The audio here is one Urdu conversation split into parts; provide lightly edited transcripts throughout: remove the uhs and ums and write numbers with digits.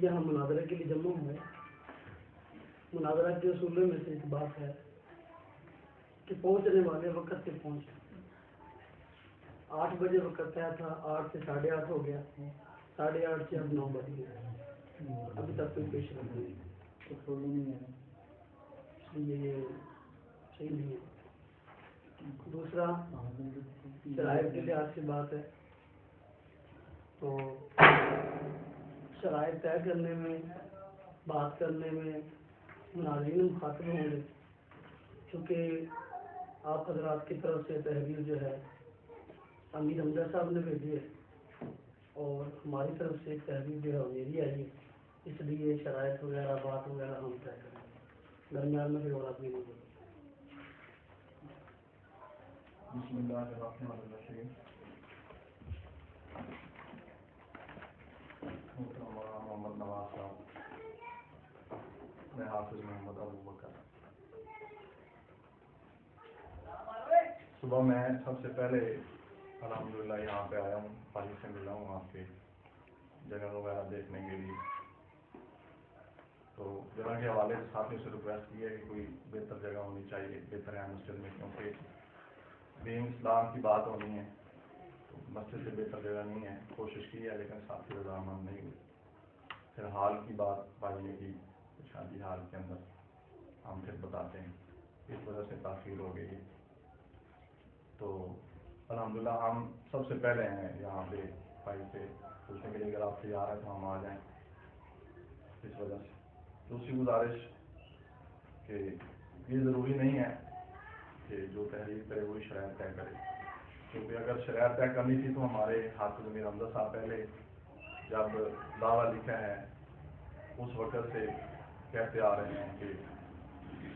یہاں مناظرے کے لیے جمع ہوئے. مناظرہ کے اصولوں میں سے ایک بات ہے کہ پہنچنے والے وقت سے پہنچے. 8 بجے وقت طے تھا, 8 سے 8:30 ہو گیا, 8:30 سے اب 9 بج گئے, ابھی تک کوئی پیش رفت نہیں ہے, اس لیے یہ صحیح نہیں ہے. دوسرا شرائط کے لحاظ سے بات ہے تو شرائط طے کرنے میں, بات کرنے میں ناظرین مخاطب ہوں گے, کیونکہ آپ حضرات کی طرف سے تحریر جو ہے امیر حمزہ صاحب نے بھیجی ہے اور ہماری طرف سے ایک تحریر جو ہے میری آئی ہے, اس لیے شرائط وغیرہ بات وغیرہ ہم طے کریں, درمیان میں کوئی اور آدمی نہیں ہوگا. بسم اللہ الرحمن الرحیم. محترم محمد نواز صاحب, میں حافظ محمد ابو بکر. صبح میں سب سے پہلے الحمدللہ یہاں پہ آیا ہوں, بھائی سے ملا ہوں آپ کے جگہ وغیرہ دیکھنے کے لیے. تو جگہ کے حوالے سے ساتھیوں سے ریکویسٹ کی ہے کہ کوئی بہتر جگہ ہونی چاہیے, بہتر ہے مسجد میں, کیونکہ دین اسلام کی بات ہونی ہے تو مسجد سے بہتر جگہ نہیں ہے. کوشش کی ہے لیکن ساتھی رضامند نہیں ہوئی. پھر حال کی بات بھائی نے کی, شادی حال کے اندر ہم پھر بتاتے ہیں, اس وجہ سے تاخیر ہو گئی ہے. تو الحمدللہ ہم سب سے پہلے ہیں یہاں پہ بھائی سے پوچھنے کے لیے, اگر آپ تیار ہیں تو ہم آ جائیں. اس وجہ سے دوسری گزارش کہ یہ ضروری نہیں ہے کہ جو تحریر کرے وہی شرائط طے کرے, کیونکہ اگر شرائط طے کرنی تھی تو ہمارے حافظ امیر حمزہ صاحب پہلے جب دعویٰ لکھا ہے اس وقت سے کہتے آ رہے ہیں کہ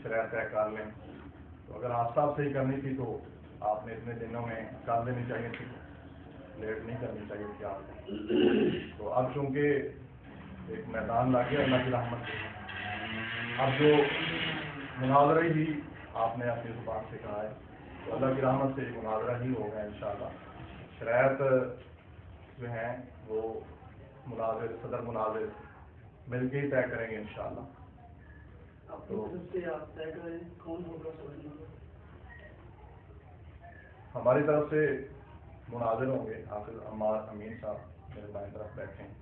شرائط طے کر لیں. تو اگر آپ صاحب سے ہی کرنی تھی تو آپ نے اتنے دنوں میں کر لینی چاہیے تھی, لیٹ نہیں کرنی چاہیے تھی آپ کو. تو اب چونکہ ایک میدان لا گیا اللہ کی رحمت سے, اب جو مناظرہ ہی آپ نے اپنی زبان سے کہا ہے تو اللہ کی رحمت سے مناظرہ ہی ہوگا انشاءاللہ. شرائط جو ہیں وہ مناظر, صدر مناظر مل کے ہی طے کریں گے انشاءاللہ. تو آپ طے کریں کون ہوگا ہماری طرف سے مناظر ہوں گے حافظ عمار امین صاحب میرے بائیں طرف بیٹھے ہیں,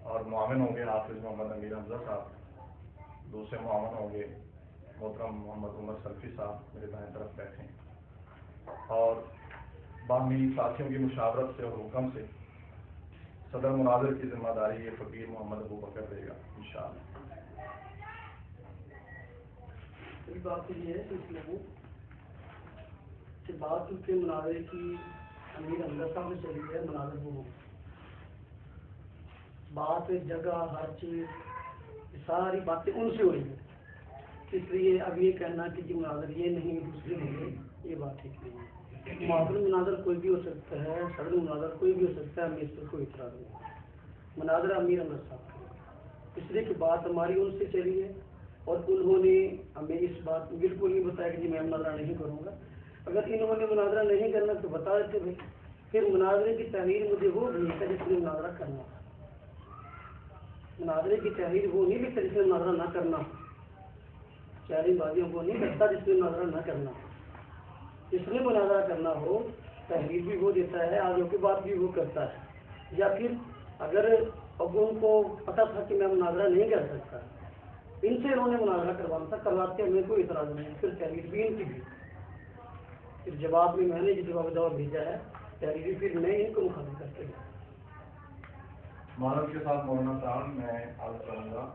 اور معاون ہوں گے حافظ محمد امیر حمزہ صاحب. دوسرے معاون ہوں گے محترم محمد عمر سلفی صاحب میرے دائیں طرف بیٹھے ہیں. اور باہمی ساتھیوں کی مشاورت سے اور حکم سے صدر مناظر کی ذمہ داری یہ فقیر محمد ابو بکر دے گا انشاءاللہ. ایک بات تو یہ ہے سلسلے میں کہ بات کے مناظر کی امیر حمزہ صاحب سے چلی ہے, مناظر وہ بات جگہ ہر چیز ساری باتیں ان سے ہو رہی ہیں, اس لیے اب یہ کہنا کہ جی مناظر یہ نہیں دوسرے نہیں, یہ بات ٹھیک نہیں ہے. معاون مناظر کوئی بھی ہو سکتا ہے, صدر مناظر کوئی بھی ہو سکتا ہے, ہمیں اس پر کوئی اعتراض نہیں. مناظر امیر حمزہ صاحب کا, اس لیے کہ بات ہماری ان سے چلی ہے اور انہوں نے ہمیں اس بات بالکل نہیں بتایا کہ جی میں مناظرہ نہیں کروں گا. اگر انہوں نے مناظرہ نہیں کرنا تو بتا دیتے بھائی, پھر مناظرے کی تحریر مجھے وہ نہیں ہے جس نے مناظرہ کرنا. مناظرے کی تحریر وہ نہیں لکھتا جس نے مناظرہ نہ کرنا, شہری بازیوں کو نہیں لگتا جس نے مناظرہ نہ کرنا. جس نے مناظرہ کرنا ہو تحریر بھی وہ دیتا ہے, آگے کی بات بھی وہ کرتا ہے. یا پھر اگر ان کو پتا تھا کہ میں مناظرہ نہیں کر سکتا, ان سے انہوں نے مناظرہ کروانا تھا, کرواتے ہمیں کوئی اعتراض نہیں. پھر تحریر بھی ان کی بھی, پھر جواب میں نے جو جواب بھیجا ہے تحریر پھر میں ان کو مخاطب کرتے ہیں. مانو کے ساتھ مولانا صاحب میں عرض کروں گا,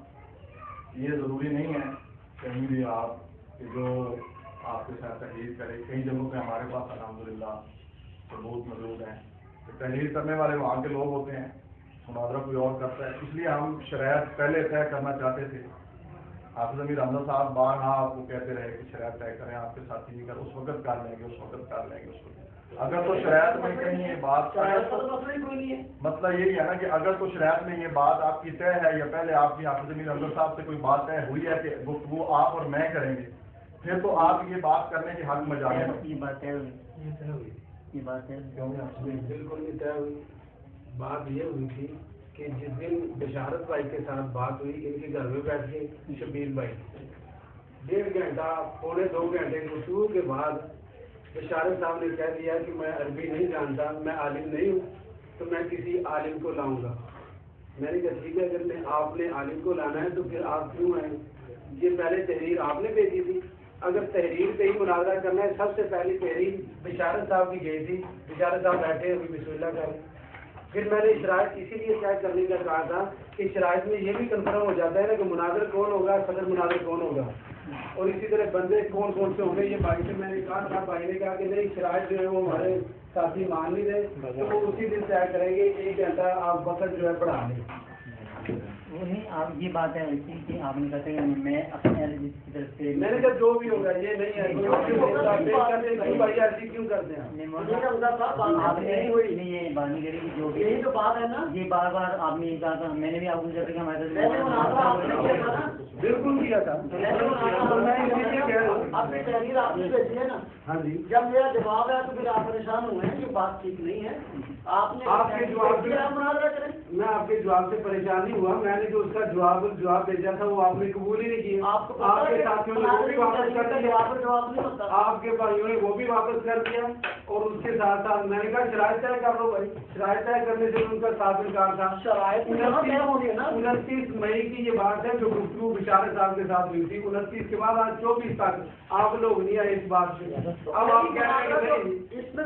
یہ ضروری نہیں ہے کہیں بھی آپ کہ جو آپ کے ساتھ تحریر کرے. کئی جگہوں پہ ہمارے پاس الحمدللہ ثبوت موجود ہیں کہ تحریر کرنے والے وہاں کے لوگ ہوتے ہیں, مناظرہ کوئی اور کرتا ہے. اس لیے ہم شرائط پہلے طے کرنا چاہتے تھے. حافظ امیر حمزہ صاحب بارہا آپ کو کہتے رہے کہ شرائط طے کریں, آپ کے ساتھی نہیں کر, اس وقت کر لیں گے, اس وقت کر لیں گے, اس وقت. اگر تو شرائط میں کہیں یہ بات, مسئلہ یہی ہے نا کہ اگر تو شرائط میں یہ بات آپ کی طے ہے یا پہلے آپ کی حافظ امیر حمزہ صاحب سے کوئی بات طے ہوئی ہے کہ گفتگو آپ اور میں کریں گے, پھر تو آپ یہ بات کرنے کے حق میں جائیں. یہ بات ہے بالکل نہیں طے ہوئی. بات یہ ہوئی تھی کہ جس دن بشارت بھائی کے ساتھ بات ہوئی ان کے گھر میں بیٹھ کے شبیر بھائی 1.5 گھنٹہ پونے 2 گھنٹے گفتگو کے بعد بشارت صاحب نے کہہ دیا کہ میں عربی نہیں جانتا، میں عالم نہیں ہوں، تو میں کسی عالم کو لاؤں گا۔ میں نے کہا ٹھیک ہے، اگر آپ نے عالم کو لانا ہے تو پھر آپ کیوں آئیں؟ یہ پہلے تحریر آپ نے بھیجی تھی، اگر تحریر پہ ہی مناظرہ کرنا ہے سب سے پہلی تحریر بشارت صاحب کی گئی تھی۔ بشارت صاحب بیٹھے ابھی بسم اللہ کریں۔ پھر میں نے شرائط اسی لیے طے کرنے کا کہا تھا کہ شرائط میں یہ بھی کنفرم ہو جاتا ہے نا کہ مناظر کون ہوگا، صدر مناظر کون ہوگا، اور اسی طرح بندے کون کون سے ہوں گے۔ یہ بھائی سے میں نے کہا تھا، بھائی نے کہا کہ نہیں شرائط جو ہے وہ ہمارے ساتھی مان نہیں رہے، تو وہ اسی دن طے کریں گے، 1 گھنٹہ آپ وقت جو ہے بڑھا لیں۔ وہ نہیں، آپ یہ بات ہے ایسی کہ آپ نے کہا کہ میں اپنے کی طرف سے میں نے کہا جو بھی ہوگا یہ نہیں ہے بھائی ایسی کیوں کرتے ہیں؟ آپ نے یہ بات نہیں کری کہ جو بھی یہی تو بات ہے نا، یہ بار بار آپ نے یہ کہا تھا، میں نے بھی آپ کو جب کہ ہمارے بالکل کیا تھا، اپنی تحریر آپ نے بھیجی ہے نا۔ ہاں جی، جب میرا جواب ہے تو پھر آپ پریشان ہوئے ہیں کہ بات ٹھیک نہیں ہے، آپ نے آپ کے جواب سے مناظرہ کریں۔ میں آپ کے جواب سے پریشان نہیں ہوا، میں نے جو اس کا جواب بھیجا تھا وہ آپ نے قبول ہی نہیں کیا۔ آپ کو آپ کے ساتھیوں نے وہ بھی واپس کر دیا، جواب نہیں ہوتا۔ آپ کے بھائیوں نے وہ بھی واپس کر دیا، اور اس کے ساتھ ساتھ میں نے کہا شرائط طے کر لو بھائی۔ شرائط طے کرنے سے ان کا ساتھ انکار تھا۔ شرائط طے ہو گئی نا، 29 مئی کی یہ بات ہے جو گفتگو بشارت صاحب کے ساتھ ہوئی تھی۔ 29 کے بعد آج 24 تک آپ لوگ نہیں آئے اس بات سے۔ اب آپ کہہ رہے ہیں کہ اس میں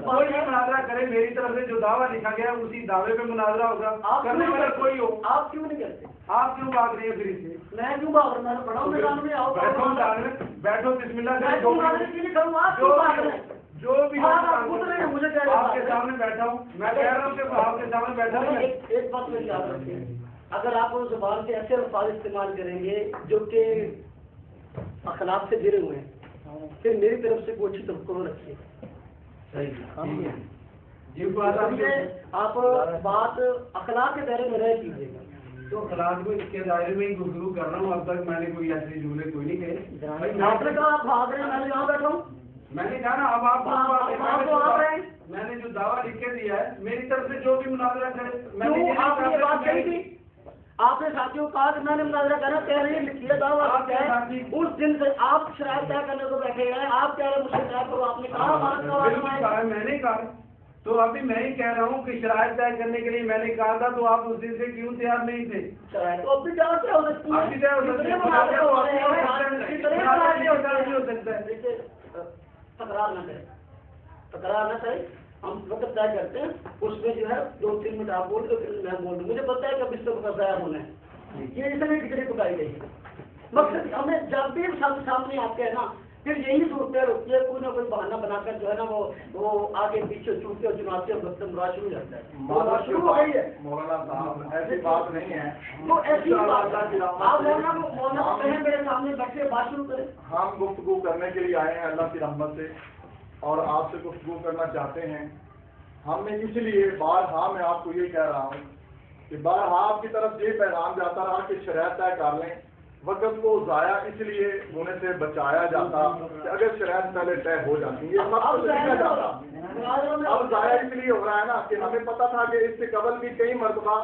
کوئی بھی مناظرہ کرے، میری طرف سے جو دعویٰ لکھا گیا اسی دعوے پہ مناظرہ ہوگا، کرنے والا کوئی ہو۔ آپ کیوں نہیں کرتے؟ آپ کیوں بھاگ رہی ہیں پھر اس سے؟ میں کیوں بھاگ رہا ہوں؟ پڑھاؤ میدان میں آؤ، بیٹھو بسم اللہ میں کریں، کیوں مناظرے کے لیے کروں؟ آپ کیوں بھاگ رہے ہیں؟ جو بھی آپ خود رہے ہیں، مجھے کہہ رہے ہیں آپ کے سامنے بیٹھا ہوں، میں کہہ رہا ہوں کہ آپ کے سامنے بیٹھا ہوں۔ ایک بات میری یاد رکھیں، اگر آپ اس زبان سے ایسے الفاظ استعمال کریں گے جو کہ اخلاق سے گرے ہوئے ہیں، پھر میری طرف سے کوئی اچھی توقع رکھیے۔ صحیح جی، آپ بات اخلاق کے دائرے میں رہ کیجیے گا۔ تو اخلاق میں اس کے دائرے میں ہی گفتگو کر رہا ہوں، اب تک میں نے کوئی ایسی جملے کوئی نہیں کہے۔ آپ نے کہا آپ بھاگ رہے ہیں، میں یہاں بیٹھا ہوں۔ میں نے کہا نا اب آپ میں نے جو دعویٰ لکھ کے دیا ہے میری طرف سے جو بھی مناظرہ کرے، میں نے آپ نے یہ بات کہی تھی، آپ نے ساتھیوں کو کہا کہ میں نے مناظرہ کرنا، کہہ رہی ہے لکھیے دعویٰ اس دن سے آپ شرائط طے کرنے کو بیٹھے ہیں، آپ کہہ رہے ہیں مجھ سے طے کرو، آپ نے کہا میں نے کہا، تو ابھی میں ہی کہہ رہا ہوں کہ شرائط طے کرنے کے لیے میں نے کہا تھا، تو آپ اس دن سے کیوں تیار نہیں تھے؟ تو اب بھی طے ہو سکتی ہے، تکرار نہ کریں، تکرار نہ کریں، ہم وقت طے کرتے ہیں، اس میں جو ہے 2-3 منٹ آپ بول دو، میں بول دوں، مجھے پتا ہے کہ اب اس سے ضائع ہونا ہے، یہ اس میں ڈگری پکائی گئی ہے۔ مقصد ہمیں جب بھی سامنے آتے ہیں نا، پھر یہی صورتیں ہوتی ہے، کوئی نہ کوئی بہانہ بنا کر جو ہے نا وہ آگے پیچھے چوٹتے اور چناتے اور بستم راہ شروع ہو جاتا ہے، شروع ہو گئی ہے۔ مولانا صاحب ایسی بات نہیں ہے، تو ایسی بات آپ مولانا کو کہیں میرے سامنے بیٹھے بات شروع کریں۔ ہم گفتگو کرنے کے لیے آئے ہیں اللہ کی رحمت سے، اور آپ سے گفتگو کرنا چاہتے ہیں۔ ہم نے اس لیے بارہا میں آپ کو یہ کہہ رہا ہوں کہ بارہا آپ کی طرف یہ پیغام جاتا رہا کہ شرائط طے کر لیں، وقت کو ضائع اس لیے ہونے سے بچایا جاتا کہ اگر شرائط پہلے طے ہو جاتی یہ سب کچھ لکھا جاتا۔ اب ضائع اس لیے ہو رہا ہے نا کہ ہمیں پتا تھا کہ اس سے قبل بھی کئی مرتبہ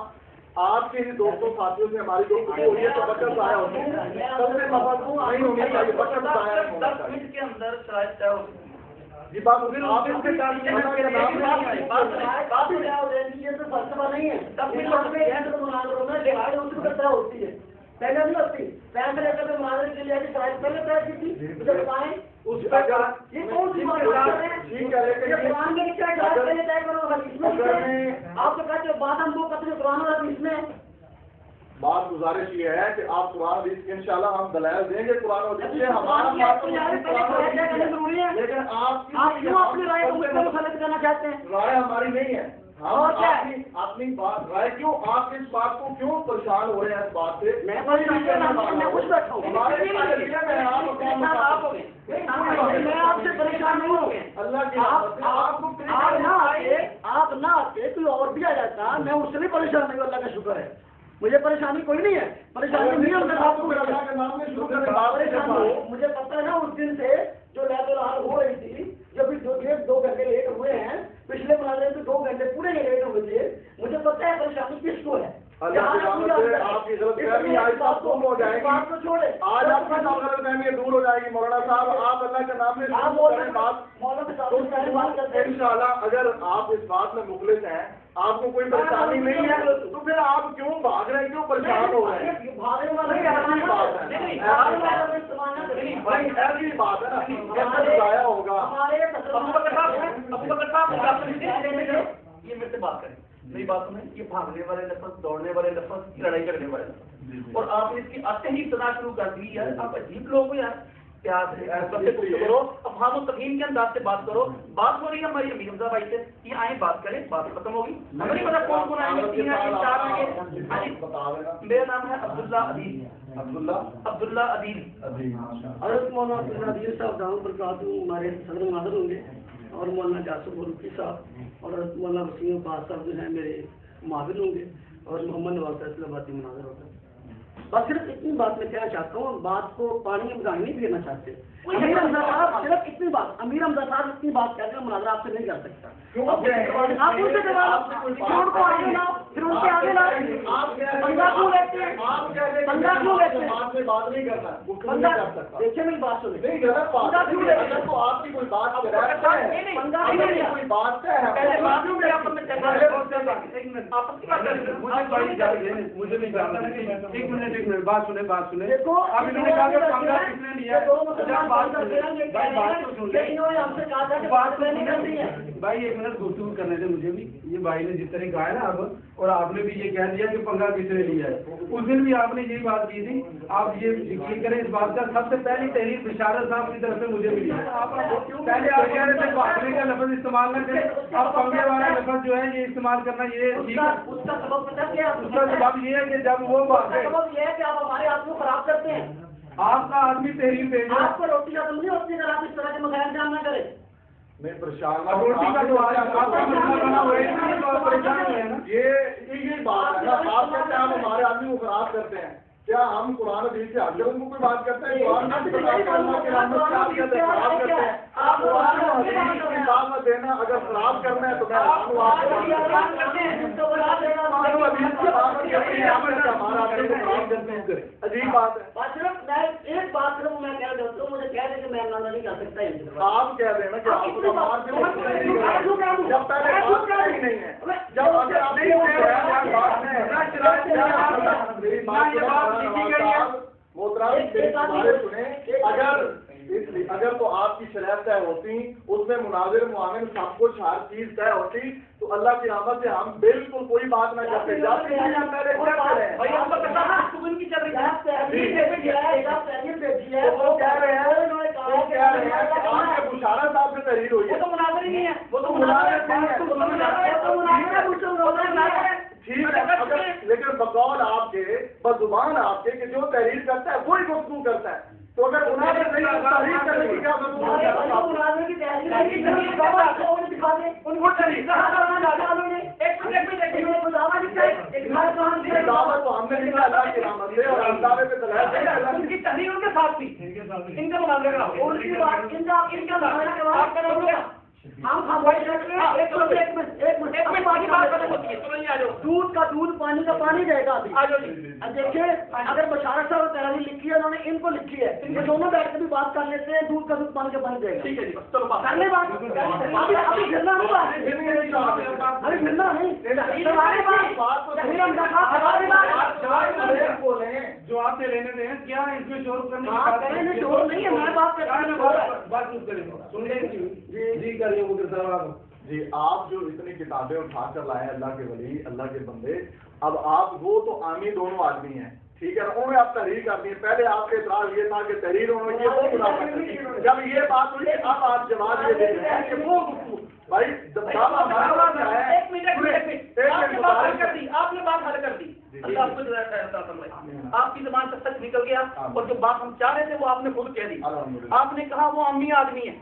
آپ کے ہی دوستوں ساتھیوں سے ہماری گفتگو ہوئی ہے، تو وقت ضائع ہوتی ہے، سب سے مفاد نہیں ہونی چاہیے، وقت ضائع نہیں ہونا چاہیے۔ 10 منٹ کے اندر شرائط طے ہو سکتی ہے۔ جی بات آپ اس کے ساتھ یہ تو فلسفہ نہیں ہے، مناظروں میں شرائط اس کو طے ہوتی ہے، پہلے نہیں ہوتی۔ فیصلے کرتے مناظرے کے لیے شرائط پہلے طے کی تھی، مجھے بتائیں اس پہ یہ کون سی بات کر رہے ہیں؟ قرآن میں لکھا ہے شرائط پہلے طے کرو، حدیث میں لکھا ہے، آپ تو کہتے ہو بات ہم دو قطر قرآن اور حدیث میں۔ بات گزارش یہ ہے کہ آپ قرآن حدیث کے انشاءاللہ ہم دلائل دیں گے قرآن حدیث سے، ہمارا لیکن آپ کیوں اپنی رائے کو مخالف کرنا چاہتے ہیں؟ رائے ہماری نہیں ہے، اپنی بات رائے کیوں آپ اس بات کو کیوں پریشان ہو رہے ہیں اس بات سے؟ میں خوش بیٹھا ہوں، میں آپ سے پریشان نہیں ہوں، اللہ کی آپ نہ آتے کوئی اور بھی آ جاتا، میں اس سے بھی پریشان نہیں ہوں، اللہ کا شکر ہے، مجھے پریشانی کوئی نہیں ہے، پریشانی نہیں ہے، مجھے پتا ہے نا اس دن سے جو لہذ الحال ہو رہی تھی، جب 2 گھنٹے لیٹ ہوئے ہیں، پچھلے مناظرے میں 2 گھنٹے پورے لیٹ ہوئے تھے، مجھے پتا ہے پریشانی کس کو ہے، اللہ کی رحمت سے آپ کی غلط فہمی آج تک دور ہو جائے گی. آج آپ کی غلط فہمی دور ہو جائے گی. مولانا صاحب آپ اللہ کے نام میں کریں بات. انشاءاللہ اگر آپ اس بات میں مخلص ہیں, آپ کو کوئی پریشانی نہیں ہے, تو پھر آپ کیوں بھاگ رہے ہیں, کیوں پریشان ہو رہے ہیں؟ ایسی بات ہے نا, جیسے بتایا ہوگا. یہ میرے سے بات کریں, میری بات سنیں. یہ بھاگنے والے لفظ, دوڑنے والے لفظ, لڑائی کرنے والے لفظ, اور آپ نے اس کی آتے ہی ابتدا شروع کر دی ہے. آپ عجیب لوگ ہو یار. پیار سے کرو, افہام و تفہیم کے انداز سے بات کرو. بات ہو رہی ہے ہماری امیر حمزہ بھائی سے, یہ آئیں بات کریں, بات ختم ہوگی. ہمیں نہیں پتا کون کون آئیں گے, 3 آئیں گے, 4 آئیں گے. میرا نام ہے عبداللہ عدیل. عبداللہ عدیل. حضرت مولانا عبدالعزیز صاحب دامت برکاتہ ہمارے صدر مناظر ہوں گے, اور مولانا جاسم بلوچی صاحب اور حضرت مولانا وسیم عباس صاحب جو ہیں میرے معاون ہوں گے, اور محمد نواز فیصل آبادی مناظر ہوگا. بس صرف اتنی بات میں کہنا چاہتا ہوں, بات کو پانی میں گاڑی نہیں پھیرنا چاہتے. امیر حمزہ صاحب صرف اتنی بات, امیر حمزہ صاحب اتنی بات کہتے ہیں, مناظرہ آپ سے نہیں کر سکتا. آپ ان سے جواب کو آگے لاؤ, پھر ان کے آگے لاؤ. بندہ کیوں لیتے ہیں, بندہ کیوں لیتے ہیں, بات نہیں کرنا, دیکھیں میری بات سنیں. بندہ کیوں لیتے ہیں, تو آپ کی کوئی بات کوئی بات ہے. مجھے نہیں جاننا. ایک منٹ بات سنیں. دیکھو اب انہوں نے کہا کہ پنگا کس نے لیا ہے. بھائی ایک منٹ گفتگو کرنے دیں مجھے بھی. یہ بھائی نے جس طرح کہا ہے نا اب, اور آپ نے بھی یہ کہہ دیا کہ پنگا کس نے لیا ہے. اس دن بھی آپ نے یہی بات کی تھی. آپ یہ یقین کریں اس بات کا, سب سے پہلی تحریر بشارت صاحب کی طرف سے مجھے ملی ہے. پہلے آپ کہہ رہے تھے بھاگنے کا لفظ استعمال نہ کریں, اب پنگے والا لفظ جو ہے یہ استعمال کرنا یہ ٹھیک ہے. اس کا سبب پتہ کیا ہے؟ اس کا جواب یہ ہے کہ جب وہ بھاگے, سبب یہ ہے کہ آپ ہمارے آپ کو خراب کرتے ہیں. آپ کا آدمی تحریر بھیجے, آپ کو روٹی ختم نہیں ہوتی اگر آپ اس طرح کے مغیر جام نہ کریں. میں پریشان روٹی کا جو آپ کا مسئلہ بنا ہوا ہے اس لیے تو آپ پریشان ہوئے ہیں نا. یہ بات ہے نا, آپ کہتے ہیں ہم ہمارے آدمی کو خراب کرتے ہیں. کیا ہم قرآن حدیث سے ہٹ کر ان کو کوئی بات کرتے ہیں؟ قرآن حدیث سے خراب کرتے ہیں. آپ قرآن حدیث کی بات میں دینا, اگر خراب کرنا ہے تو میں ہمارا آدمی کو خراب کرتے ہیں. عجیب بات ہے. صرف میں ایک بات صرف میں کہہ دیتا ہوں, مجھے کہہ دیں کہ میں اندازہ نہیں کر سکتا. آپ کہہ رہے ہیں نا کہ آپ کو جب پہلے بات ہی نہیں ہے, جب اگر آپ اگر تو آپ کی شرائط طے ہوتی, اس میں مناظر معاون سب کچھ ہر چیز طے ہوتی, تو اللہ کی رحمت سے ہم بالکل کوئی بات نہ کرتے. وہ کہہ رہے ہیں کہ آپ کے بشارہ صاحب سے تحریر ہوئی ہے. تو مناظر ہی نہیں ہے, وہ تو مناظر نہیں ہے. ٹھیک ہے, لیکن بقول آپ کے, بزبان آپ کے, کہ جو تحریر کرتا ہے وہی گفتگو کرتا ہے. تو اگر مناظر نہیں تحریر کرنے کی کیا ضرورت ہے؟ دعوت تو ہم نے لکھا اللہ کی رحمت سے, اور دعوے پہ دلائل ان کی تحریر ان کے ساتھ تھی, ان کا مناظر کا دودھ کا دودھ, پانی کا پانی رہے گا. دیکھیے اگر بشارت صاحب تحریر لکھی ہے, انہوں نے ان کو لکھی ہے, یہ دونوں بیٹھ کے بھی بات کر لیتے ہیں. دودھ کا دودھ, پانی کا پانی رہے گا. ٹھیک ہے جی, چلو کرنے بات ابھی گرنا نہیں, ابھی گرنا نہیں. جواب دے لینے دیں, کیا اس میں شور کرنے کی شور نہیں ہے, میں بات کرتا ہوں. بات کریں جی کریے مدر صاحب. جی آپ جو اتنی کتابیں اٹھا کر لائے ہیں, اللہ کے ولی, اللہ کے بندے, اب آپ وہ تو عامی دونوں آدمی ہیں, ٹھیک ہے, انہوں نے آپ تحریر کرنی ہے. پہلے آپ کے اعتراض یہ تھا کہ تحریر انہوں نے یہ وہ منافع کی. جب یہ بات ہوئی, اب آپ جواب یہ دے رہے ہیں کہ وہ بھائی ایک منٹ آپ نے بات حل کر دی. اللہ آپ کو آپ کی زبان سے سچ نکل گیا, اور جو بات ہم چاہ رہے تھے وہ آپ نے خود کہہ دی. آپ نے کہا وہ امی آدمی ہے.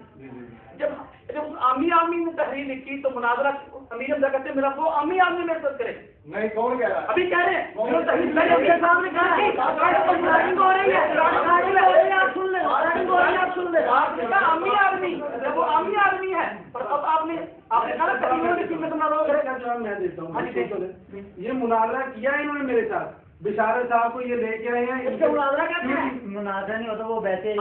جب امی آدمی نے تحریر لکھی تو مناظرہ امیر حمزہ کہتے میرا وہ امی آدمی میں عزت کرے. نہیں, کون کہہ رہا ہے؟ ابھی کہہ رہے ہیں سن لیں آپ سن لیں آپ نے کہا امی آدمی جب وہ امی آدمی ہے پر اب آپ نے کہا کریموں کی قیمت نہ لو جواب میں دیتا ہوں. یہ مناظرہ کیا ہے انہوں نے میرے ساتھ, بشارت صاحب کو یہ لے کے آئے ہیں. اس سے مناظرہ کہتے ہیں مناظرہ نہیں ہوتا, وہ ویسے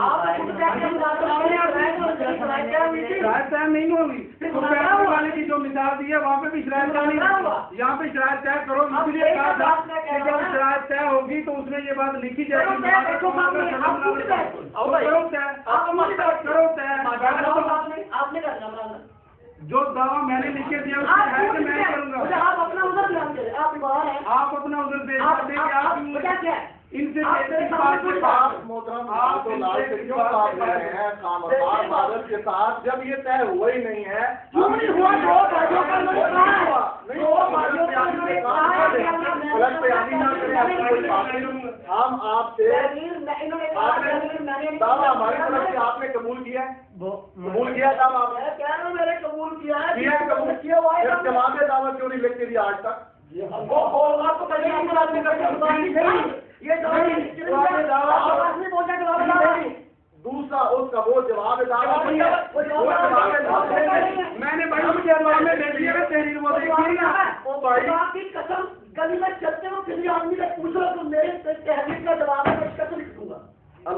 شرائط طے نہیں ہوگی. تو پیسے والے کی جو مثال دی ہے وہاں پہ بھی شرائط طے نہیں ہوگی. یہاں پہ شرائط طے کرو, اس لیے کہا تھا کہ جب شرائط طے ہوگی تو اس میں یہ بات لکھی جائے گی. آپ نے کرنا جو دعویٰ میں نے لکھ کے دیا اس میں ہے کہ میں کروں گا. آپ اپنا ادھر بیان کریں, آپ باہر ہیں, آپ اپنا ادھر دے سکتے کہ آپ ان سے محترم آپ تو لال سے کیوں کام کر رہے ہیں خامخواہ معذرت کے ساتھ جب یہ طے ہوا ہی نہیں ہے. ہم آپ سے دعویٰ ہماری طرف سے آپ نے قبول کیا ہے, قبول کیا دعویٰ آپ نے میں نے قبول کیا ہے قبول کیا ہوا ہے. جواب دعویٰ کیوں نہیں لکھ کے دیا آج تک؟ دوسرا اس کا وہ جواب دعویٰ میں نے بھائی مجھے اللہ میں دے دیا تحریر وہ دیکھی نا. قسم گلی میں چلتے ہو کسی آدمی سے پوچھ رہا تو میرے تحریر کا جواب ہے اس کا تو لکھ دوں گا. آپ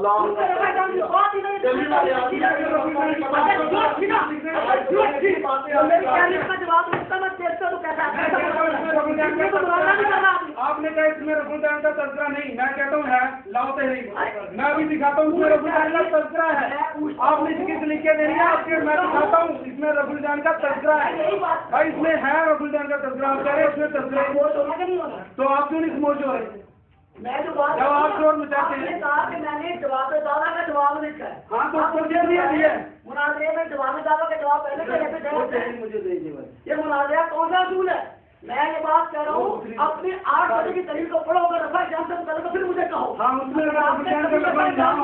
نے کہا اس میں رب العالمین کا تذکرہ نہیں, میں کہتا ہوں ہے لاؤ تحریر, میں ابھی دکھاتا ہوں اس میں رب العالمین کا تذکرہ ہے. آپ نے کس لکھ کے دے دیا آپ کے, میں دکھاتا ہوں اس میں رب العالمین کا تذکرہ ہے. بھائی اس میں ہے رب العالمین کا تذکرہ, آپ کہہ رہے ہیں اس میں تذکرہ, تو آپ کیوں نہیں خاموش ہو رہے؟ میں جو بات کہا کہ میں نے جواب دعویٰ کا جواب لکھا ہے. ہاں تو اس کو دے دیا ہے. مناظرے میں جواب دعویٰ کا جواب پہلے مجھے دے دیجیے. یہ مناظرہ کون سا اصول ہے؟ میں یہ بات کہہ رہا ہوں اپنے 8 بجے کی تحریر کو پڑھو گا رفع جان سے متعلق پھر مجھے کہو. ہاں اس میں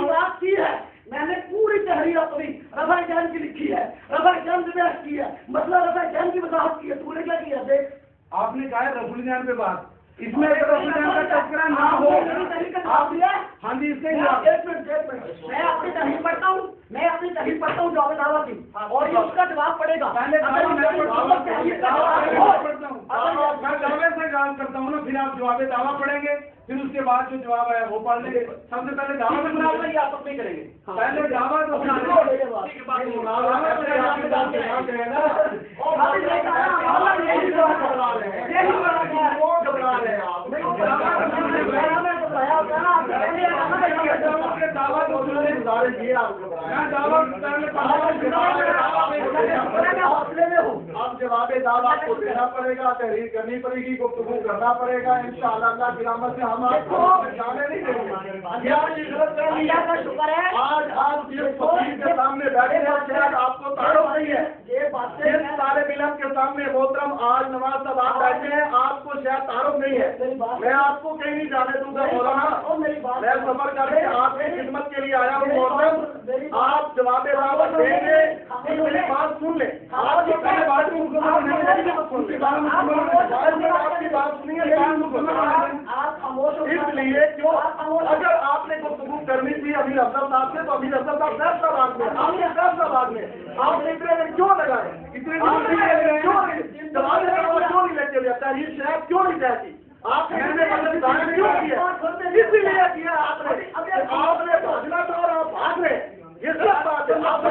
بات کی ہے, میں نے پوری تحریر اپنی رفع جان کی لکھی ہے, رفع جان سے بحث کی ہے, مسئلہ رفع جان کی وضاحت کی ہے. تو نے کیا کیا دیکھ, آپ نے کہا ہے رب العالمین پہ بات, اس میں رب العالمین کا تذکرہ نہ ہو. ہاں جی اس سے ایک منٹ میں اپنی تحریر پڑھتا ہوں, میں اپنی تحریر پڑھتا ہوں جواب دعویٰ کی, اور یہ اس کا جواب پڑے گا. میں دعوے سے کام کرتا ہوں نا, پھر آپ جواب دعویٰ پڑھیں گے, پھر اس کے بعد جو جواب ہے وہ پڑھ لیں گے. سب سے پہلے دعویٰ یہ آپ نہیں کریں گے, پہلے دعویٰ تو اب جواب دعویٰ آپ کو دینا پڑے گا, تحریر کرنی پڑے گی, گفتگو کرنا پڑے گا. انشاءاللہ اللہ کی رحمت سے ہم آپ کو جانے نہیں دیں گے. آج آپ جس فقیر کے سامنے بیٹھے ہیں شاید آپ کو تعارف نہیں ہے. جس طالب علم کے سامنے محترم آج نواز صاحب آپ بیٹھے ہیں آپ کو شاید تعارف نہیں ہے. میں آپ کو کہیں نہیں جانے دوں گا مولانا, میں سفر کر کے آپ کی خدمت کے لیے آیا ہوں. محترم آپ جواب دعوت دیں گے, میری بات سن لیں. آپ کی پہلے بات آپ کی بات سنیے, اس لیے کیوں اگر آپ نے گفتگو کرنی تھی امیر افضل صاحب سے تو امیر افضل صاحب فیصلہ بعد میں, آپ نے فیصلہ بعد میں, آپ نے اتنے دن کیوں لگائے, اتنے دن جواب کیوں نہیں لیتے جاتا, یہ شاید کیوں نہیں چاہتی آپ نے کیوں کیا, اسی لیے کیا آپ نے بھاگنا تھا اور آپ بھاگ رہے. یہ سب بات ہے, آپ جو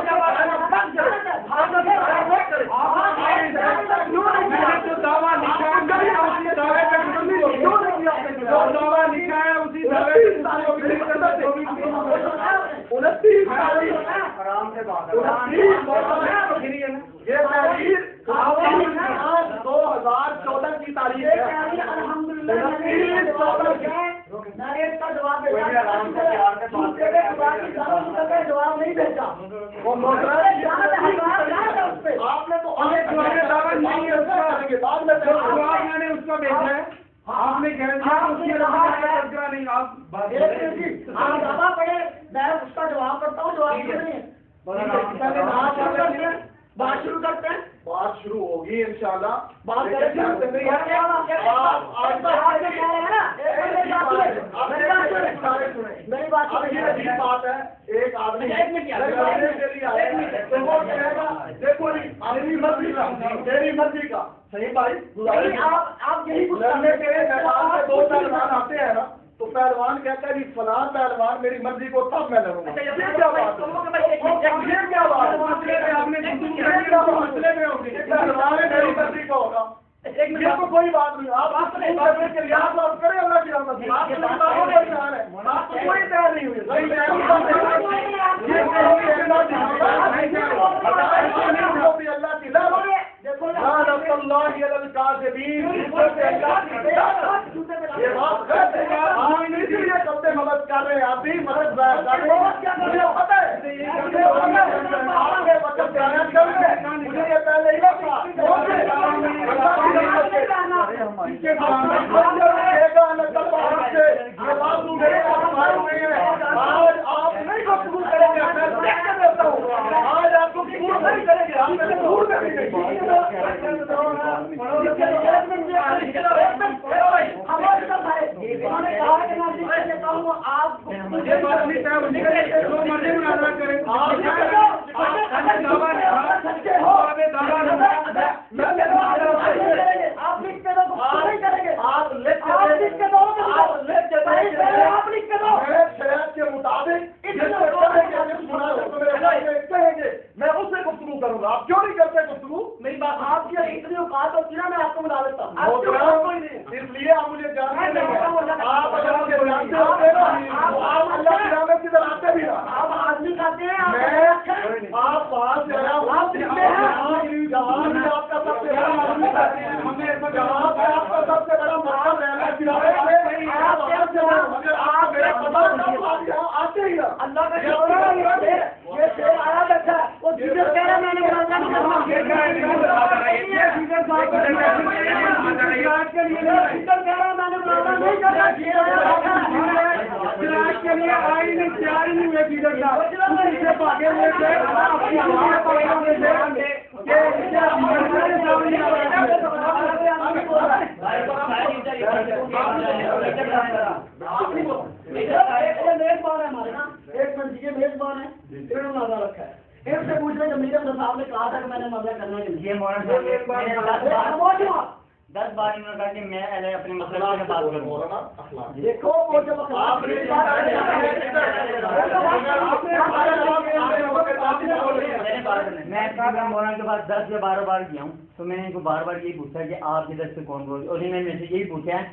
دعویٰ لکھا ہے اسی دعوے یہ تحریر 2014 کی تاریخ ہے. جواب نہیں بھیجا آپ نے تو میں نے اس کا بھیجا ہے. آپ نے کہہ دیا نہیں, آپ دعویٰ پڑھے, میں اس کا جواب کرتا ہوں, جواب نہیں ہے. بات شروع کرتے ہیں, بات شروع ہوگی انشاءاللہ. بات میری بات ہے, ایک ایک آدمی ایک منٹ یار، لڑنے کے لیے آئے ہیں تو وہ کہے گا دیکھو جی میری مرضی کا میری مرضی کا صحیح بھائی نہیں، آپ یہی کچھ لڑنے کے میدان میں دو پہلوان آتے ہیں نا تو پہلوان کہتا ہے جی فلاں پہلوان میری مرضی کو تب میں لڑوں گا. یہ کیا بات ہے؟ یہ کیا بات ہے؟ مسئلے میں آپ نے مسئلے میں ہوگی پہلوان میری مرضی کا ہوگا. یہ تو کوئی بات نہیں. آپ کرنے کے لیے آپ کریں اللہ کی رحمت سے آپ کو کوئی تیار نہیں ہوئی اللہ کی یہ بات کب سے مدد کر رہے ہیں آپ بھی مدد کر رہے ہیں مجھے پتا ہے آپ کے مدد بیان کر رہے ہیں مجھے یہ پہلے آج آپ نہیں گفتگو کریں گے میں دیکھ کے دیتا ہوں آج آپ کو پور نہیں کریں گے آپ میں پور میں بھی میں اس سے گفتگو کروں گا. آپ کیوں نہیں کرتے گفتگو؟ میری بات آپ کی اتنی اوقات ہوتی نا میں آپ کو بتا دیتا ہوں. اس لیے آپ مجھے جانتے نہیں ہیں. آپ اگر مجھے جانتے ہوتے نا آپ اللہ کی رحمت کی طرح آتے بھی نا. آپ آدمی کرتے ہیں آپ پاس جہاں بھی آپ کا سب سے بڑا جہاں پہ آپ کا سب سے بڑا مقصد آتے ہی اللہ کا یہ شیر آیا بیٹھا وہ جیسے کہہ رہا میں نے ایک منٹ یہ میزبان ہے انہوں نے مزہ رکھا ہے ایک سے پوچھ رہے کہ میرے صاحب نے کہا تھا کہ میں نے مزہ کرنا ہے. یہ مولانا 10 بار انہوں نے کہا کہ میں اپنے مسئلہ سے بات کروں. دیکھو وہ جب میں مولانا کے پاس 10 یا 12 بار گیا ہوں تو میں نے ان کو بار بار یہی پوچھا کہ آپ کی طرف سے کون بول اور انہوں نے مجھ سے یہی پوچھا ہے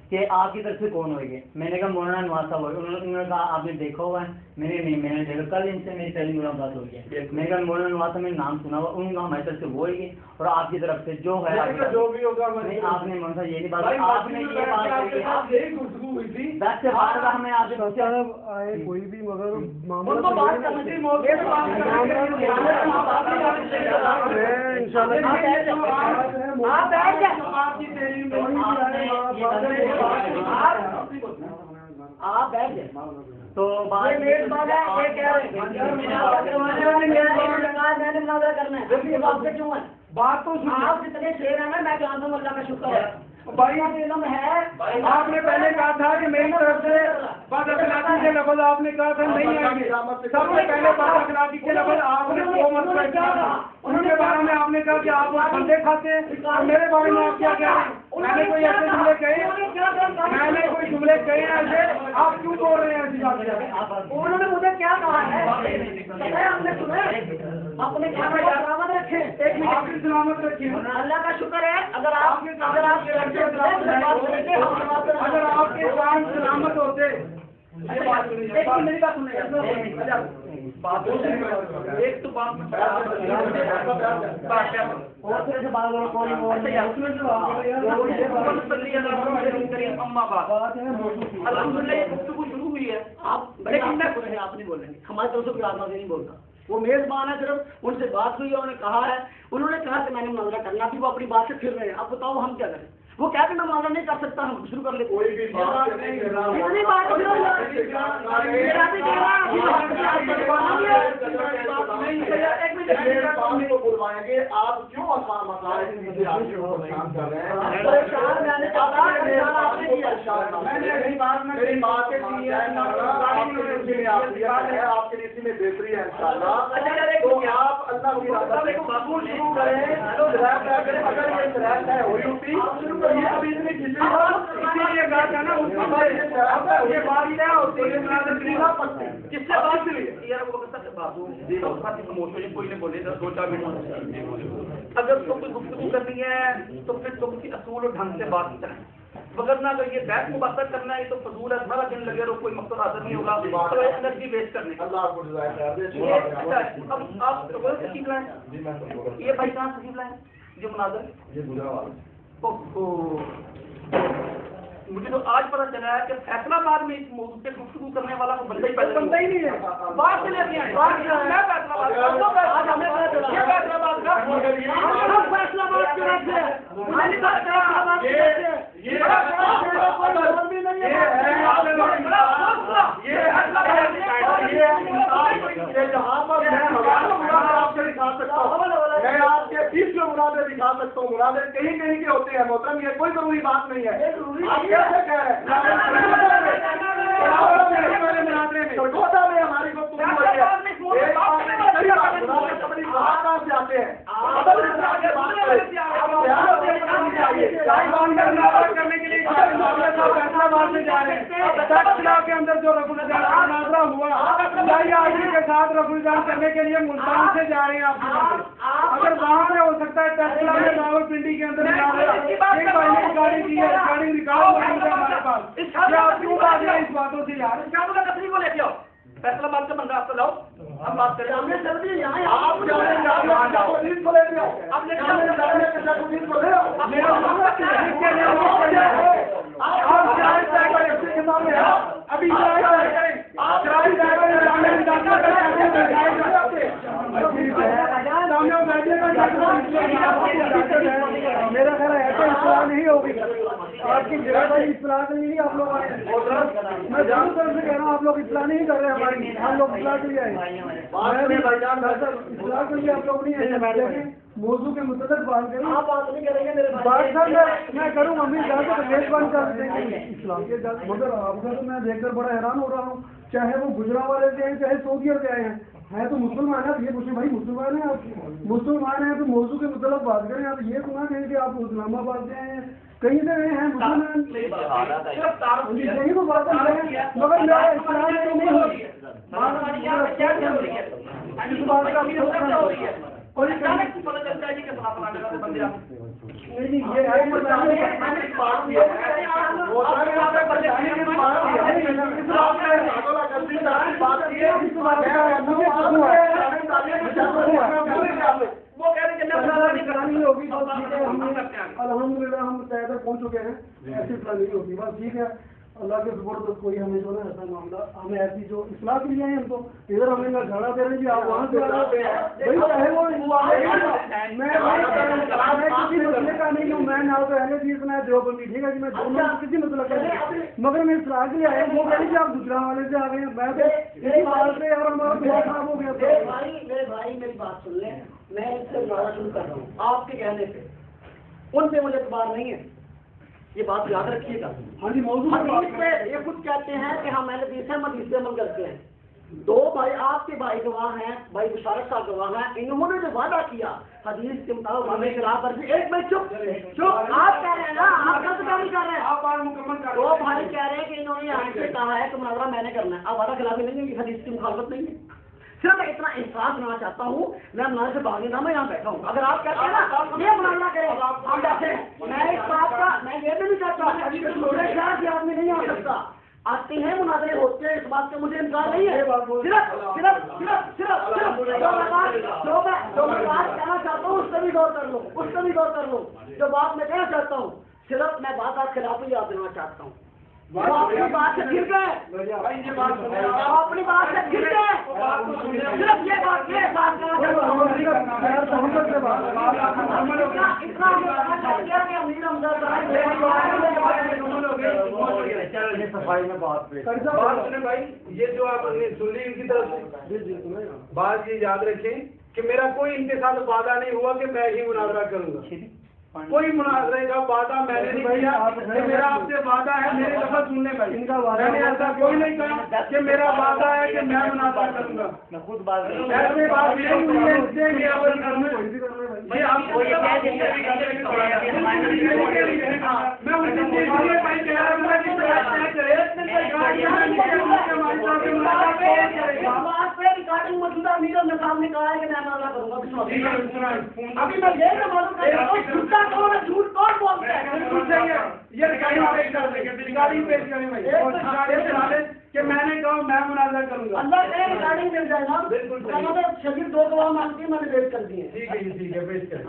کہ آپ کی طرف سے کون ہوئے گے. میں نے کہا مولانا نواز صاحب ہوئے. انہوں نے کہا آپ نے دیکھا ہوا ہے. میں نے نہیں میں نے دیکھا. کل ان سے میری پہلی ملاقات ہو گئی. میں نے کہا مولانا نواز صاحب نے نام سنا ہوا. انہوں نے کہا ہماری طرف سے وہ ہوئے گے اور آپ کی طرف سے جو ہے جو بھی ہوگا آپ نے مولانا یہ بات آپ نے یہ بات یہی گفتگو ہوئی تھی 10 سے 12 بار ہمیں آپ سے پوچھا آئے کوئی بھی مگر ان کو بات کرنا چاہیے آپ بیٹھ جائیں. تو میں نے مناظرہ کرنا ہے کیوں ہے بات تو آپ جتنے شیر ہیں نا میں جانتا ہوں اللہ کا شکر ہے. بھائی علم ہے آپ نے پہلے کہا تھا کہ میری طرف سے بد اخلاقی کے لفظ آپ نے کہا تھا نہیں آئیں گے. سب سے پہلے بد اخلاقی کے لفظ آپ نے وہ مسئلہ کیا تھا. ان کے بارے میں آپ نے کہا کہ آپ بندے کھاتے ہیں اور میرے بارے میں آپ کیا کہہ رہے ہیں. میں نے کوئی ایسے جملے کہے میں نے کوئی جملے کہے ایسے آپ کیوں بول رہے ہیں ایسی بات. انہوں نے مجھے کیا کہا ہے آپ نے سنا اپنے سلامت رکھے آپ کی سلامت رکھیے. اللہ کا شکر ہے اگر آپ کے کام سلامت ہوتے میری بات سنیں ایک تو بات الحمدللہ یہ گفتگو شروع ہوئی ہے. آپ لیکن میں کچھ نہیں آپ نہیں بول رہے ہماری طرف سے کوئی آدمی نہیں بولتا. وہ میزبان ہے صرف ان سے بات ہوئی ہے انہوں نے کہا ہے انہوں نے کہا کہ میں نے مناظرہ کرنا تھی. وہ اپنی بات سے پھر رہے ہیں. اب بتاؤ ہم کیا کریں. وہ کہتے ہیں میں مناظرہ نہیں کر سکتا ہم شروع کر لیں. کوئی بھی ایک کو بلوائیں گے آپ کیوں مسائل پریشان کر رہے ہیں؟ آپ کے اسی میں بہتری ہے انشاءاللہ، تو آپ اللہ کی رضا سے قبول شروع کریں۔ اگر یہ شرائط ہے ہوئی ہوتی تو یہ ابھی اتنی کسی اسی لیے کہا تھا نا، یہ بات کیا ہوتی ہے کس سے بات ہوئی کوئی نہیں بولے دو چار منٹ۔ اگر تم کوئی گفتگو کرنی ہے تو پھر تم کی اصول اور ڈھنگ سے بات کریں، وگرنہ اگر یہ بحث مباحثہ کرنا ہے تو فضول ہے، سارا دن لگے رہو، کوئی مقصد حاصل نہیں ہوگا، تو انرجی ویسٹ کرنے کا۔ اللہ کو جزائے خیر۔ اب آپ تشریف لائیں، یہ بھائی کہاں تشریف لائیں جو مناظر یہ گجرات۔ مجھے تو آج پتہ چلا ہے کہ فیصلہ آباد میں اس موضوع پہ گفتگو کرنے والا کو بندہ ہی نہیں ہے۔ بات سے لے کے آئے فیصلہ آباد میں آپ کے 20 میں مناظر دکھا سکتا ہوں، مناظر کہیں کہیں کے ہوتے ہیں محترم، یہ کوئی ضروری بات نہیں ہے۔ آپ کیسے کہہ رہے ہیں ہماری گفتگو کہاں سے آتے ہیں؟ کے اندر جو رفع مناظرہ ہوا کے ساتھ رفع کرنے کے لیے ملتان سے جا رہے ہیں آپ، اگر وہاں پہ ہو سکتا ہے ٹیسلا میں راول پنڈی کے اندر گاڑی کی ہے، گاڑی ریکارڈ موجود ہے ہمارے پاس، کیا آپ کیوں بات ہے اس باتوں سے یار؟ تصریح کو لے کے آؤ، فیصلہ باد کا بندہ آپ کو لاؤ، اب بات کریں۔ آپ میرا خیال ہے ایسا اصلاح نہیں ہوگی آپ کی جگہ پر، اصلاح نہیں آپ لوگ آئے، میں جان طرف سے کہہ رہا ہوں آپ لوگ اصلاح نہیں کر رہے ہماری، ہم لوگ اصلاح کے لیے آئے، اصلاح کے لیے آپ لوگ نہیں آئے۔ موضوع کے متعلق بات کریں، آپ بات نہیں کریں گے میرے بات سر میں کروں امی جان سے ریٹ بند کر دیں گے اسلام کے، مگر آپ کا تو میں دیکھ کر بڑا حیران ہو رہا ہوں، چاہے وہ گجرات والے سے ہیں چاہے سعودیہ سے آئے ہیں تو مسلمان ہیں، یہ پوچھیں بھائی مسلمان ہیں آپ، مسلمان ہیں تو موضوع کے متعلق بات کریں۔ آپ یہ سنا کہیں کہ آپ اسلام آباد سے آئے ہیں، کہیں سے گئے ہیں مسلمان، یہی تو بات ہے، مگر میرا اسلام نہیں ہوئی اس بات کا نہیں، الحمد للہ ہم طے تک پہنچ چکے ہیں، ایسی اصلاح نہیں ہوگی، بس ٹھیک ہے اللہ کے زبردست کوئی ہمیں جو ہے ایسا معاملہ ہمیں ایسی جو اصلاح کے لیے ہیں ہم تو ادھر ہمیں نہ جھگڑا دے رہے ہیں آپ وہاں سے میں کسی مسئلے کا نہیں ہوں، میں نہ تو اہل چیز نہ دیوبندی، ٹھیک ہے جی، میں دونوں کسی مطلب کا نہیں، مگر میں اصلاح کے لیے آئے وہ کہیں کہ آپ گجرات والے سے آ گئے ہیں، میں تو اسی بات سے اور ہمارا بہت خراب ہو گیا۔ میرے بھائی میری بات سن لیں، میں اس سے بڑا شروع کر رہا ہوں آپ کے کہنے پہ، ان پہ مجھے اعتبار نہیں ہے، یہ بات یاد رکھیے گا۔ ہاں جی، موضوع پہ یہ خود کہتے ہیں کہ ہم اہل حدیث ہیں، ہم حدیث سے عمل کرتے ہیں۔ دو بھائی آپ کے بھائی گواہ ہیں، بھائی بشارت صاحب گواہ ہیں، انہوں نے جو وعدہ کیا حدیث کے مطابق ہمیں خلاف ورزی، ایک میں چپ آپ کہہ رہے ہیں نا، آپ غلط نہیں کر رہے ہیں، دو بھائی کہہ رہے ہیں کہ انہوں نے یہاں سے کہا ہے کہ مناظرہ میں نے کرنا ہے، آپ وعدہ خلافی نہیں ہے، حدیث کی مخالفت نہیں ہے، صرف میں اتنا انصاف کرنا چاہتا ہوں، میں مناظر سے بھاگنے نہ میں یہاں بیٹھا ہوں، اگر آپ کہتے ہیں نا یہ مناظرہ کریں ہم بیٹھے ہیں، میں اس بات کا میں یہ بھی نہیں چاہتا میرے خیال سے آدمی نہیں آ سکتا، آتے ہیں مناظرے ہوتے ہیں، اس بات کا مجھے انکار نہیں ہے، جو میں بات کہنا چاہتا ہوں اس سے بھی غور کر لو، اس سے بھی غور کر لو، جو بات میں کہنا چاہتا ہوں صرف میں بات آپ خلاف ہی یاد دینا چاہتا ہوں، اپنی بات سے پھر گئے، اپنی بات سے پھر گئے، صرف یہ بات صفائی میں بات بھائی، یہ جو آپ نے سن لی ان کی طرف سے بات یہ یاد رکھیں کہ میرا کوئی ان کے ساتھ وعدہ نہیں ہوا کہ میں ہی مناظرہ کروں گا. کوئی مناظرے کا وعدہ میں نے نہیں کیا کہ میرا آپ سے وعدہ ہے میرے لفظ سننے کا. میں نے ایسا کوئی نہیں کہا کہ میرا وعدہ ہے کہ میں مناظرہ کروں گا. میں خود بات کر ایسے بات نہیں ہوئی ہے. اس سے یہ عمل کرنا میں آپ کو یہ کہہ دیتے ہیں میں ان سے یہ نہیں کہہ رہا ہوں کہ موجودہ میرا نظام نے کہا ہے کہ میں مناظرہ کروں گا. ابھی میں یہ نہ معلوم جھوٹا کون ہے, جھوٹ کون بولتا ہے. بالکل صحیح ہے. یہ ریکارڈنگ پیش کر دیں گے, ریکارڈنگ پیش کریں بھائی کہ میں نے کہا میں مناظرہ کروں گا. اللہ کرے ریکارڈنگ مل جائے گا. بالکل شکیل 2 گواہ مانگتی ہے, میں نے پیش کر دی ہے. ٹھیک ہے جی, ٹھیک ہے, پیش کریں.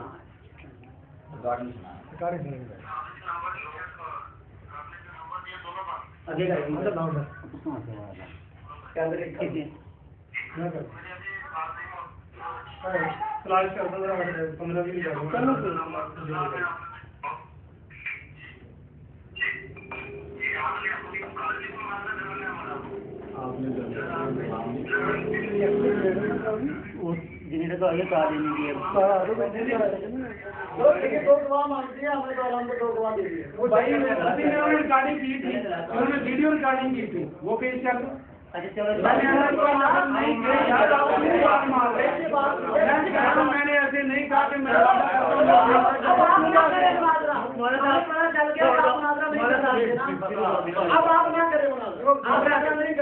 آگے کا مطلب تلاش کرتا تھا 15 بھی جنہیں تو آگے کہا دینی ہے 2 گواہ مانگتی ہے, ہم نے تو 2 گواہ دے دیے. بھائی انہوں نے ریکارڈنگ کی تھی, انہوں نے ویڈیو ریکارڈنگ کی تھی, وہ پیش کر دو. اچھا چلو میں نے ایسے نہیں کہا کہ میں اب آپ نہ کریں آپ ایسا نہیں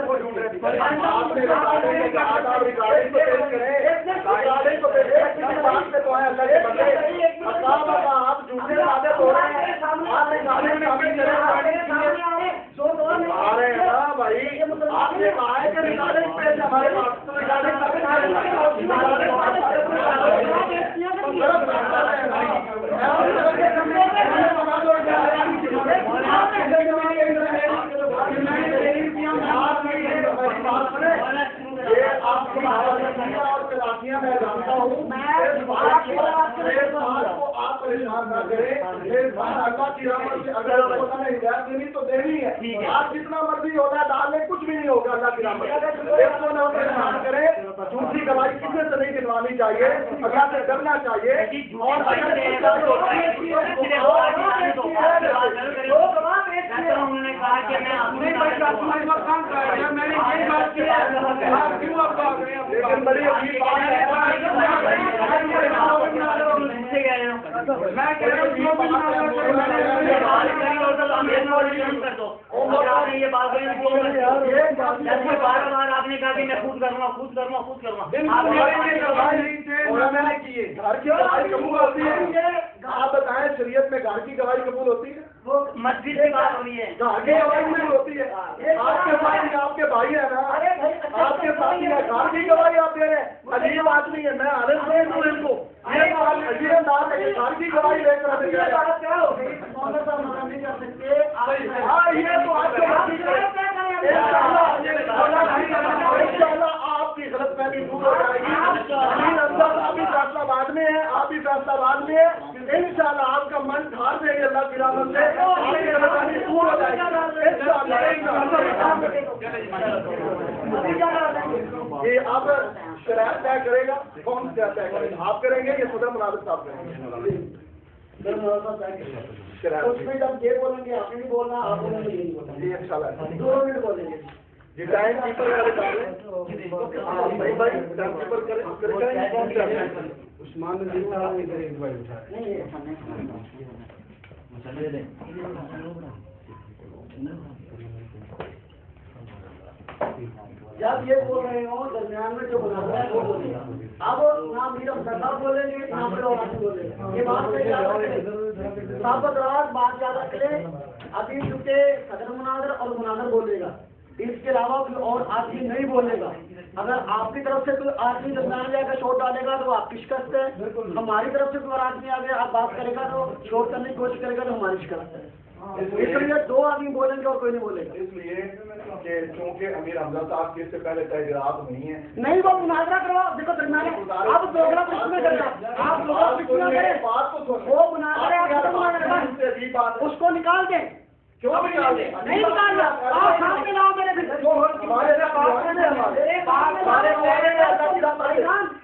میں جانتا ہوں آپ پریشان نہ کریں. اللہ کی رحمت سے اگر ہدایت دینی تو دینی ہے. آپ جتنا مرضی ہوتا ہے ڈال لیں, کچھ بھی نہیں ہوگا. اللہ کی رحمت سے نہ پریشان کریں. جھوٹی گواہی کسی سے نہیں دلوانی چاہیے, اللہ سے ڈرنا چاہیے. اور انہوں نے کہا کہ میں لیکن بڑی عجیب بات ہے. یہ بات بار بار آپ نے کہا کہ میں خود کروں گا. آپ بتائیں شریعت میں گھر کی گواہی قبول ہوتی ہے؟ وہ مسجد سے بات ہو رہی ہے. گھر کی گواہی نہیں ہوتی ہے. آپ کے بھائی آپ کے بھائی ہے نا, آپ کے ساتھی ہے, گھر کی گواہی آپ دے رہے ہیں. عجیب آدمی ہے, میں عالم سے ہوں ان کو. عجیب انداز ہے, گھر کی گواہی لے کر کیا ہو گئی نہیں کر سکتے. ہاں یہ تو آپ آپ کی غلط فہمی دور ہو جائے گی. آپ بھی فیصلہ آباد میں ہے, آپ بھی فیصلہ آباد میں ہے. انشاءاللہ آپ کا من ڈھال دیں گے اللہ کی رحمت سے, آپ کی غلط فہمی دور ہو جائے گی. یہ آپ شرائط طے کرے گا, کون شرائط طے کرے گا, آپ کریں گے یا صدر مناظر صاحب کریں گے؟ اس میں جب یہ بولیں گے آپ نے بھی بولنا, آپ نے بھی نہیں بولنا. جی انشاءاللہ 2 منٹ بولیں گے. جی ٹائم کیپر عثمان نظیر صاحب ادھر ایک بار جب یہ بول رہے ہو درمیان میں جو مناظرہ ہے وہ بولے گا. اب نہ میر افضل صاحب بولیں گے نہ پھر اور بولے گا. یہ بات میں یاد رکھیں, ثابت رات بات یاد رکھیں. ابھی چونکہ صدر مناظر اور مناظر بولے گا, اس کے علاوہ کوئی اور آدمی نہیں بولے گا. اگر آپ کی طرف سے کوئی آدمی درمیان جائے گا شوٹ ڈالے گا تو آپ کی شکست ہے. ہماری طرف سے کوئی اور آدمی آگے آپ بات کرے گا تو شوٹ کرنے کی کوشش کرے گا تو ہماری شکست ہے. اس لیے 2 آدمی بولیں گے اور کوئی نہیں بولے گا. اس لیے کہ چونکہ امیر حمزہ صاحب کی اس سے پہلے تحریرات ہوئی ہیں, نہیں وہ مناظرہ کرو. دیکھو درمیان آپ دوگلا کچھ نہیں کرنا, آپ دوگلا کچھ نہ کریں. وہ مناظرہ اس کو نکال دیں. کیوں نکال دیں؟ نہیں نکالنا, آپ سامنے لاؤ میرے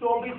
24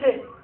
6,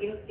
1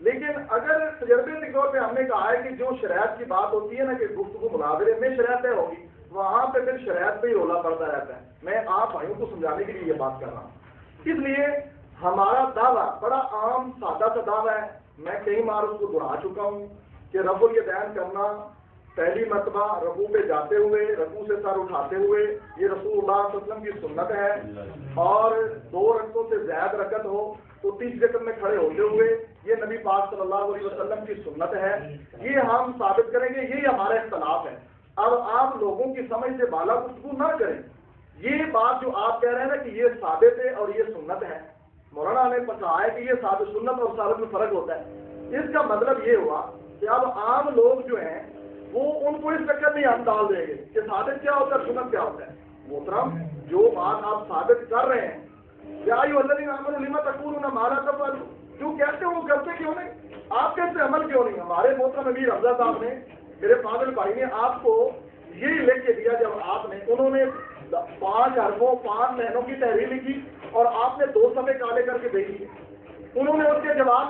لیکن اگر تجربے کے طور پہ ہم نے کہا ہے کہ جو شریعت کی بات ہوتی ہے نا کہ گفتگو مناظرے میں شریعت طے ہوگی، وہاں پہ پھر شریعت پہ ہی رولا پڑتا رہتا ہے. میں آپ بھائیوں کو سمجھانے کے لیے یہ بات کر رہا ہوں. اس لیے ہمارا دعویٰ بڑا عام سادہ سا دعویٰ ہے. میں کئی بار اس کو دہرا چکا ہوں کہ رفع الیدین کرنا پہلی مرتبہ رکوع پہ جاتے ہوئے، رکوع سے سر اٹھاتے ہوئے، یہ رسول اللہ صلی اللہ علیہ وسلم کی سنت ہے. اور 2 رکعتوں سے زائد رکعت ہو تو 30 رکعت میں کھڑے ہوتے ہوئے یہ نبی پاک صلی اللہ علیہ وسلم کی سنت ہے. یہ ہم ثابت کریں گے، یہی ہمارا اختلاف ہے. اب آپ لوگوں کی سمجھ سے بالا گفتگو نہ کریں. یہ بات جو آپ کہہ رہے ہیں نا کہ یہ ثابت ہے اور یہ سنت ہے، مولانا نے کہا ہے کہ یہ ثابت سنت اور ثابت میں فرق ہوتا ہے. اس کا مطلب یہ ہوا کہ اب عام لوگ جو ہیں وہ ان کو اس چکر میں ہم ڈال دیں گے کہ ثابت کیا ہوتا ہے، سنت کیا ہوتا ہے. محترم، جو بات آپ ثابت کر رہے ہیں، یا ایھا الذین آمنوا لم تقولون ما لا تفعلون، جو کہتے ہیں وہ کرتے کیوں نہیں؟ آپ کے اس پہ عمل کیوں نہیں؟ ہمارے محترم امیر حمزہ صاحب نے، میرے فاضل بھائی نے آپ کو یہی لکھ کے دیا جب آپ نے، انہوں نے 5 حرفوں 5 مہینوں کی تحریر لکھی اور آپ نے 2 صفحے کالے کر کے بھیجی. انہوں نے اس کے جواب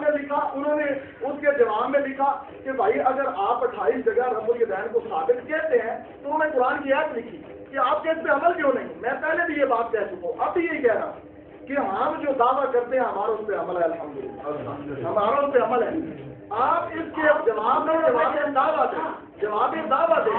میں لکھا کہ بھائی اگر آپ 28 جگہ رفع الیدین کو ثابت کہتے ہیں تو انہوں نے قرآن کی آیت لکھی کہ آپ کے اس پہ عمل کیوں نہیں. میں پہلے بھی یہ بات کہہ چکا ہوں، اب بھی یہی کہہ رہا ہوں کہ ہم جو دعویٰ کرتے ہیں ہمارا اس پہ عمل ہے. الحمدللہ ہمارا اس پہ عمل ہے. آپ اس کے جواب میں دعویٰ دیں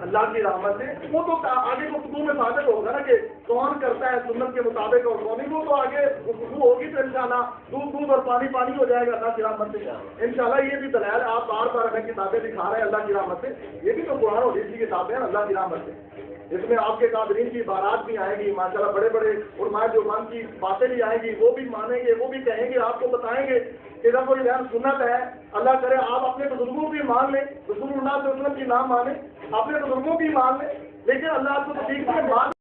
اللہ کی رحمت سے. وہ تو آگے گفتگو میں ثابت ہوگا نا کہ کون کرتا ہے سنت کے مطابق اور کون نہیں. وہ تو آگے گفتگو ہوگی تو انشاءاللہ دودھ اور پانی پانی ہو جائے گا اللہ کی رحمت سے. انشاءاللہ یہ بھی دلائل آپ بار بار ہمیں کتابیں دکھا رہے ہیں اللہ کی رحمت سے. یہ بھی تو قرآن اور حدیث کی کتابیں ہیں اللہ کی رحمت سے. اس میں آپ کے قادرین کی عبارات بھی آئیں گی ماشاءاللہ، بڑے بڑے علماء جو من کی باتیں بھی آئیں گی، وہ بھی مانیں گے، وہ بھی کہیں گے، آپ کو بتائیں گے کہ رفع الیدین سنت ہے. اللہ کرے آپ اپنے بزرگوں کی مان لیں، رسول اللہ صلی اللہ علیہ وسلم کی نام مانیں، اپنے بزرگوں کی مان لیں، لیکن اللہ کو ٹھیک سے مان